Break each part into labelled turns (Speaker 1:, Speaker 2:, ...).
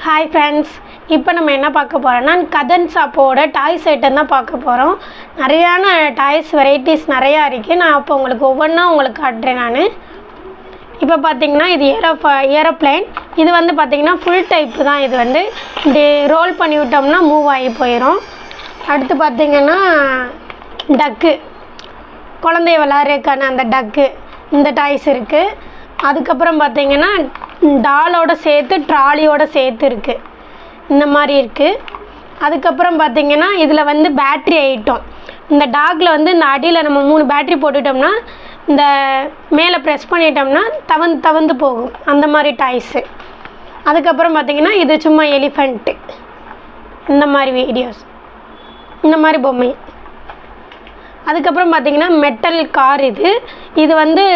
Speaker 1: Hi friends, இப்போ நம்ம என்ன பார்க்க போகிறோன்னா கதன் ஷாப்போட டாய்ஸ் ஐட்டம் தான் பார்க்க போகிறோம். நிறையான டாய்ஸ் வெரைட்டிஸ் நிறையா இருக்குது. நான் இப்போ உங்களுக்கு ஒவ்வொன்றா உங்களுக்கு காட்டுறேன். நான் இப்போ பார்த்தீங்கன்னா இது ஏரோப்ளேன். இது வந்து பார்த்திங்கன்னா ஃபுல் டைப்பு தான். இது வந்து இப்படி ரோல் பண்ணி விட்டோம்னா மூவ் ஆகி போயிடும். அடுத்து பார்த்திங்கன்னா டக்கு, குழந்தைய விளாட்றதுக்கான அந்த டக்கு, இந்த டாய்ஸ் இருக்குது. அதுக்கப்புறம் பார்த்திங்கன்னா டாலோடு சேர்த்து ட்ராலியோடு சேர்த்து இருக்குது, இந்த மாதிரி இருக்குது. அதுக்கப்புறம் பார்த்திங்கன்னா இதில் வந்து பேட்ரி ஐட்டம். இந்த டாகில் வந்து இந்த அடியில் நம்ம 3 பேட்ரி போட்டுட்டோம்னா இந்த மேலே ப்ரெஸ் பண்ணிட்டோம்னா தவந்து போகும், அந்த மாதிரி டாய்ஸு. அதுக்கப்புறம் பார்த்திங்கன்னா இது சும்மா எலிஃபெண்ட்டு, இந்த மாதிரி வீடியோஸ், இந்த மாதிரி பொம்மை. அதுக்கப்புறம் பார்த்திங்கன்னா மெட்டல் கார். இது வந்து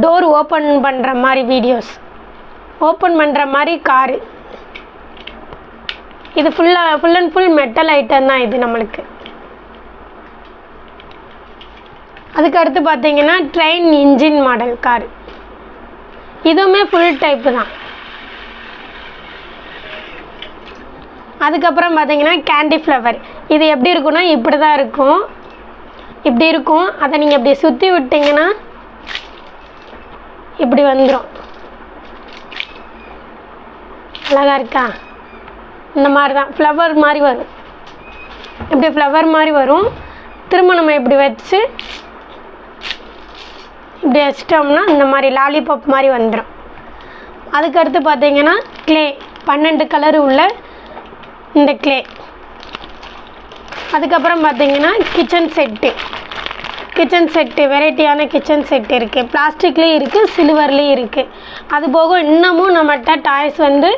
Speaker 1: டோர் ஓப்பன் பண்ணுற மாதிரி வீடியோஸ், ஓப்பன் பண்ணுற மாதிரி காரு. இது full and full metal item தான் இது நம்மளுக்கு. அதுக்கடுத்து பார்த்திங்கன்னா ட்ரெயின் இன்ஜின் மாடல் கார். இதுவுமே ஃபுல் டைப்பு தான். அதுக்கப்புறம் பார்த்திங்கன்னா கேண்டி ஃப்ளவர். இது எப்படி இருக்குன்னா இப்படி தான் இருக்கும், இப்படி இருக்கும். அதை நீங்கள் இப்படி சுற்றி விட்டிங்கன்னா இப்படி வந்துடும். அழகாக இருக்கா? இந்த மாதிரி தான் ஃப்ளவர் மாதிரி வரும். இப்படி ஃப்ளவர் மாதிரி வரும். திரும்ப நம்ம இப்படி வச்சு இப்படி வச்சிட்டோம்னா இந்த மாதிரி லாலிபாப் மாதிரி வந்துடும். அதுக்கடுத்து பார்த்திங்கன்னா க்ளே, 12 கலர் உள்ள இந்த க்ளே. அதுக்கப்புறம் பார்த்திங்கன்னா கிச்சன் செட்டு, வெரைட்டியான கிச்சன் செட் இருக்குது. பிளாஸ்டிக்லேயும் இருக்குது, சில்வர்லேயும் இருக்குது. அதுபோக இன்னமும் நம்மகிட்ட டாய்ஸ் வந்து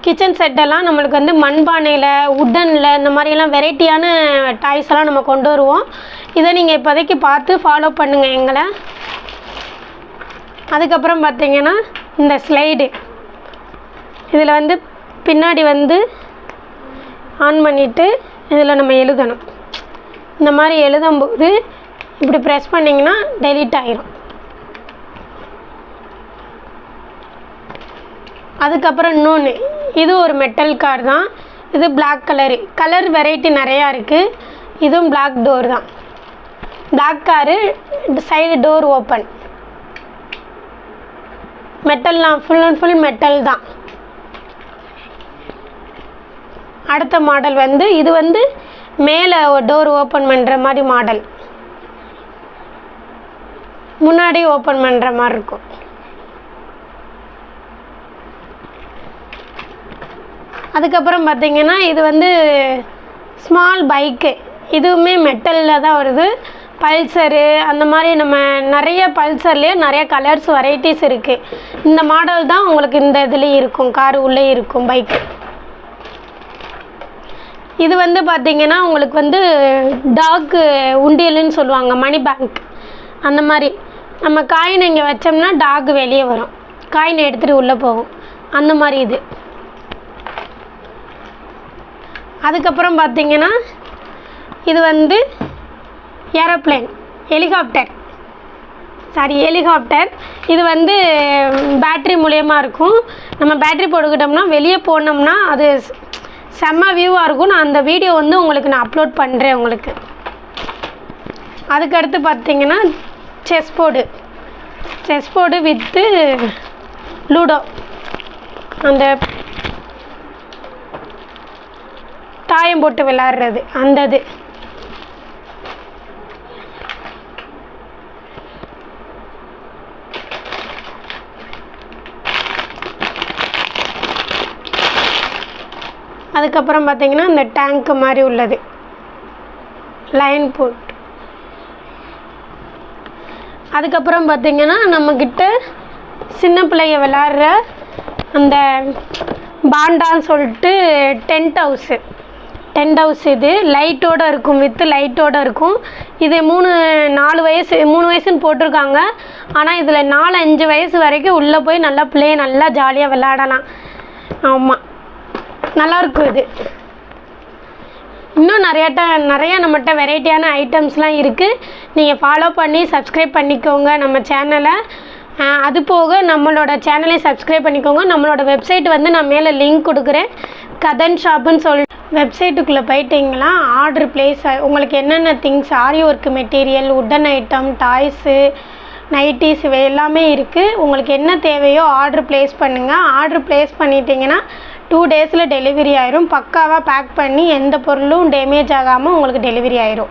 Speaker 1: கிச்சன் செட்டெல்லாம் நம்மளுக்கு வந்து மண்பானையில், உட்டனில், இந்த மாதிரியெல்லாம் வெரைட்டியான டாய்ஸ் எல்லாம் நம்ம கொண்டு வருவோம். இதை நீங்கள் இப்போதைக்கு பார்த்து ஃபாலோ பண்ணுங்கள் எங்களை. அதுக்கப்புறம் பார்த்திங்கன்னா இந்த ஸ்லைடு. இதில் வந்து பின்னாடி வந்து ஆன் பண்ணிவிட்டு இதில் நம்ம எழுதணும். இந்த மாதிரி எழுதும்போது இப்படி ப்ரெஸ் பண்ணிங்கன்னா டெலீட் ஆகிரும். அதுக்கப்புறம் இன்னொன்று, இது ஒரு மெட்டல் கார் தான். இது பிளாக் கலர் வெரைட்டி நிறையா இருக்குது. இதுவும் பிளாக் டோர் தான். Black car, side door open, மெட்டல்லாம் ஃபுல் அண்ட் ஃபுல் மெட்டல் தான். அடுத்த மாடல் வந்து இது வந்து மேலே டோர் ஓப்பன் பண்ணுற மாதிரி மாடல், முன்னாடி ஓப்பன் பண்ணுற மாதிரி இருக்கும். அதுக்கப்புறம் பார்த்திங்கன்னா இது வந்து ஸ்மால் பைக்கு. இதுவுமே மெட்டலில் தான் வருது. பல்சரு, அந்த மாதிரி நம்ம நிறைய பல்சர்லேயே நிறைய கலர்ஸ் வெரைட்டிஸ் இருக்குது. இந்த மாடல் தான் உங்களுக்கு இந்த இதுலேயும் இருக்கும், காரு உள்ளே இருக்கும் பைக்கு. இது வந்து பார்த்திங்கன்னா உங்களுக்கு வந்து டாக் உண்டியல்னு சொல்லுவாங்க, மணி பேங்க். அந்த மாதிரி நம்ம காயின் இங்கே வச்சோம்னா டாக் வெளியே வரும், காயின் எடுத்துகிட்டு உள்ளே போகும், அந்த மாதிரி இது. அதுக்கப்புறம் பார்த்திங்கன்னா இது வந்து ஏரோப்ளேன், ஹெலிகாப்டர். இது வந்து பேட்ரி மூலியமாக இருக்கும். நம்ம பேட்ரி போட்டுக்கிட்டோம்னா வெளியே போனோம்னா அது செம்ம வியூவாக இருக்கும். நான் அந்த வீடியோ வந்து உங்களுக்கு நான் அப்லோட் பண்ணுறேன் உங்களுக்கு. அதுக்கடுத்து பார்த்திங்கன்னா செஸ் போர்டு வித்து லூடோ, அந்த தாயம் போட்டு விளாட்றது அந்த இது. அதுக்கப்புறம் பார்த்திங்கன்னா இந்த டேங்க்கு மாதிரி உள்ளது, லைன் போட். அதுக்கப்புறம் பார்த்திங்கன்னா நம்மக்கிட்ட சின்ன பிள்ளைய விளாட்ற அந்த பாண்டான்னு சொல்லிட்டு டென்ட் ஹவுஸ். இது லைட்டோடு இருக்கும், வித்து லைட்டோடு இருக்கும். இது 3 வயசுன்னு போட்டிருக்காங்க. ஆனால் இதில் 4-5 வயசு வரைக்கும் உள்ளே போய் நல்லா பிள்ளைய நல்லா ஜாலியாக விளாடலாம். ஆமாம், நல்லாயிருக்கும் இது. இன்னும் நிறைய நம்மகிட்ட வெரைட்டியான ஐட்டம்ஸ்லாம் இருக்குது. நீங்கள் ஃபாலோ பண்ணி சப்ஸ்கிரைப் பண்ணிக்கோங்க நம்ம சேனலை. அது போக நம்மளோட சேனலை சப்ஸ்கிரைப் பண்ணிக்கோங்க. நம்மளோட வெப்சைட் வந்து நான் மேலே லிங்க் கொடுக்குறேன். கதன் ஷாப்புன்னு வெப்சைட்டுக்குள்ளே போயிட்டிங்கன்னா ஆர்டர் ப்ளேஸ் உங்களுக்கு என்னென்ன things aari work material, wooden item, toys, nighties இவை எல்லாமே இருக்குது. உங்களுக்கு என்ன தேவையோ ஆர்டர் ப்ளேஸ் பண்ணுங்கள். ஆர்டர் ப்ளேஸ் பண்ணிட்டீங்கன்னா 2 days டெலிவரி ஆயிரும். பக்காவாக பேக் பண்ணி எந்த பொருளும் டேமேஜ் ஆகாமல் உங்களுக்கு டெலிவரி ஆயிரும்.